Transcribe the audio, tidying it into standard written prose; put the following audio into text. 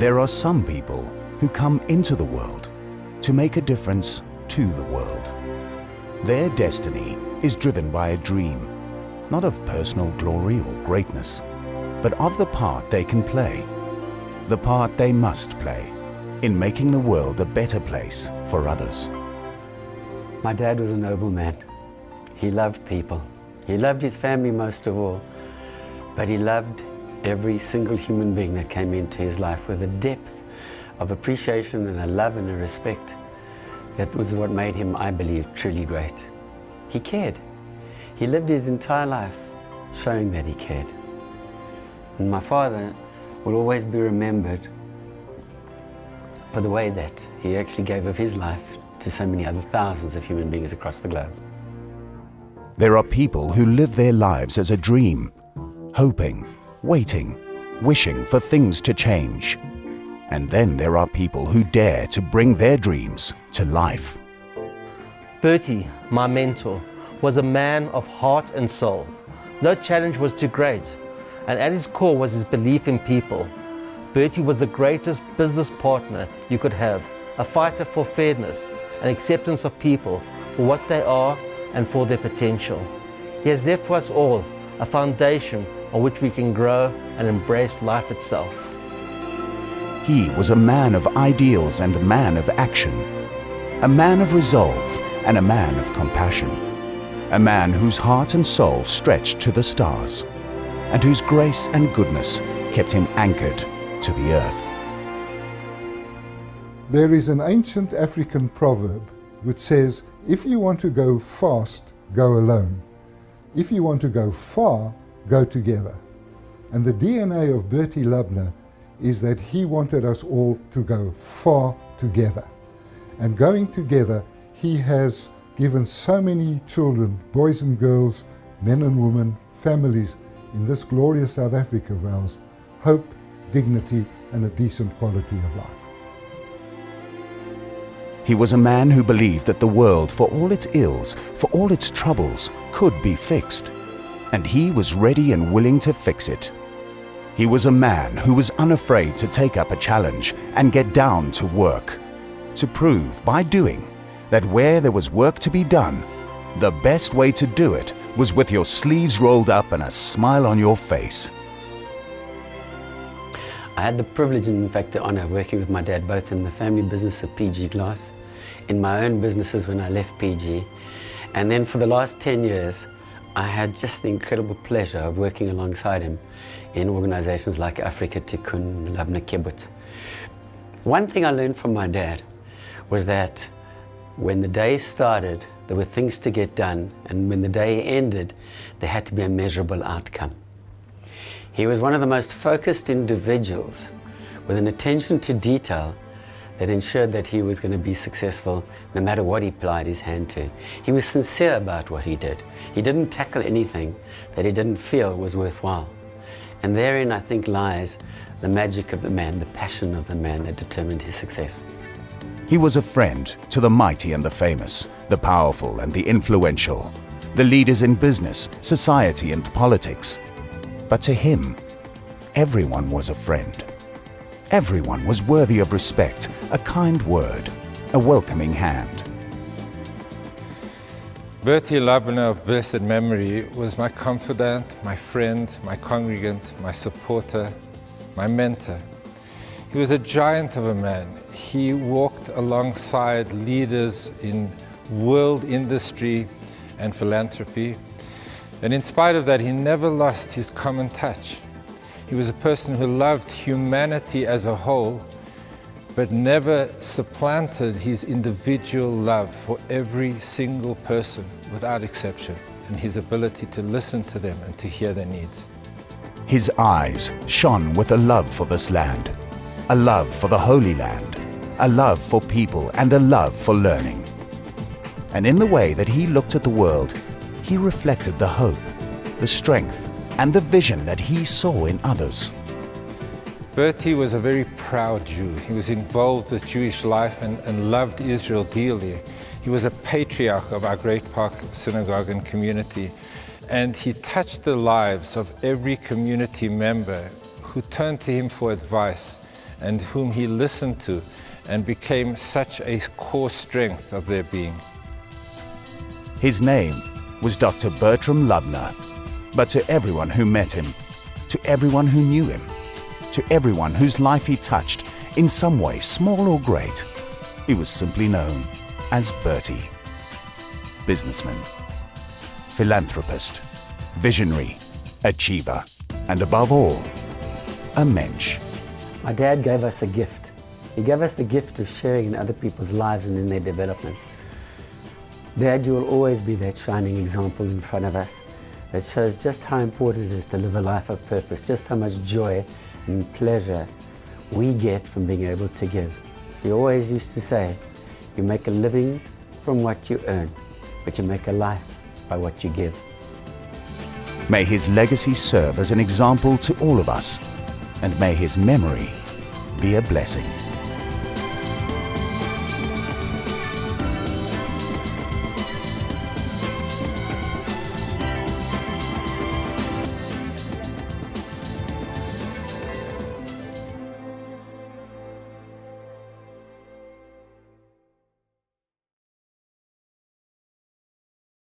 There are some people who come into the world to make a difference to the world. Their destiny is driven by a dream, not of personal glory or greatness, but of the part they can play, the part they must play in making the world a better place for others. My dad was a noble man. He loved people. He loved his family most of all, but he loved every single human being that came into his life with a depth of appreciation and a love and a respect that was what made him, I believe, truly great. He cared. He lived his entire life showing that he cared. And my father will always be remembered for the way that he actually gave of his life to so many other thousands of human beings across the globe. There are people who live their lives as a dream, hoping, waiting, wishing for things to change. And then there are people who dare to bring their dreams to life. Bertie, my mentor, was a man of heart and soul. No challenge was too great, and at his core was his belief in people. Bertie was the greatest business partner you could have, a fighter for fairness and acceptance of people for what they are and for their potential. He has left for us all a foundation on which we can grow and embrace life itself. He was a man of ideals and a man of action, a man of resolve and a man of compassion, a man whose heart and soul stretched to the stars, and whose grace and goodness kept him anchored to the earth. There is an ancient African proverb which says, if you want to go fast, go alone. If you want to go far, go together. And the DNA of Bertie Lubner is that he wanted us all to go far together. And going together, he has given so many children, boys and girls, men and women, families in this glorious South Africa of ours, hope, dignity and a decent quality of life. He was a man who believed that the world, for all its ills, for all its troubles, could be fixed. And he was ready and willing to fix it. He was a man who was unafraid to take up a challenge and get down to work, to prove by doing that where there was work to be done, the best way to do it was with your sleeves rolled up and a smile on your face. I had the privilege and in fact the honor of working with my dad both in the family business of PG Glass, in my own businesses when I left PG, and then for the last 10 years I had just the incredible pleasure of working alongside him in organizations like Africa Tikkun, Lubner Kibbutz. One thing I learned from my dad was that when the day started, there were things to get done, and when the day ended, there had to be a measurable outcome. He was one of the most focused individuals with an attention to detail that ensured that he was going to be successful no matter what he applied his hand to. He was sincere about what he did. He didn't tackle anything that he didn't feel was worthwhile. And therein, I think, lies the magic of the man, the passion of the man that determined his success. He was a friend to the mighty and the famous, the powerful and the influential, the leaders in business, society and politics. But to him, everyone was a friend. Everyone was worthy of respect, a kind word, a welcoming hand. Bertie Lubner of blessed memory was my confidant, my friend, my congregant, my supporter, my mentor. He was a giant of a man. He walked alongside leaders in world industry and philanthropy. And in spite of that, he never lost his common touch. He was a person who loved humanity as a whole, but never supplanted his individual love for every single person without exception, and his ability to listen to them and to hear their needs. His eyes shone with a love for this land, a love for the Holy Land, a love for people and a love for learning. And in the way that he looked at the world, he reflected the hope, the strength, and the vision that he saw in others. Bertie was a very proud Jew. He was involved with Jewish life and loved Israel dearly. He was a patriarch of our Great Park synagogue and community, and he touched the lives of every community member who turned to him for advice and whom he listened to and became such a core strength of their being. His name was Dr. Bertram Lubner, but to everyone who met him, to everyone who knew him, to everyone whose life he touched in some way, small or great, he was simply known as Bertie. Businessman, philanthropist, visionary, achiever, and above all, a mensch. My dad gave us a gift. He gave us the gift of sharing in other people's lives and in their developments. Dad, you will always be that shining example in front of us that shows just how important it is to live a life of purpose, just how much joy and pleasure we get from being able to give. He always used to say, you make a living from what you earn, but you make a life by what you give. May his legacy serve as an example to all of us, and may his memory be a blessing.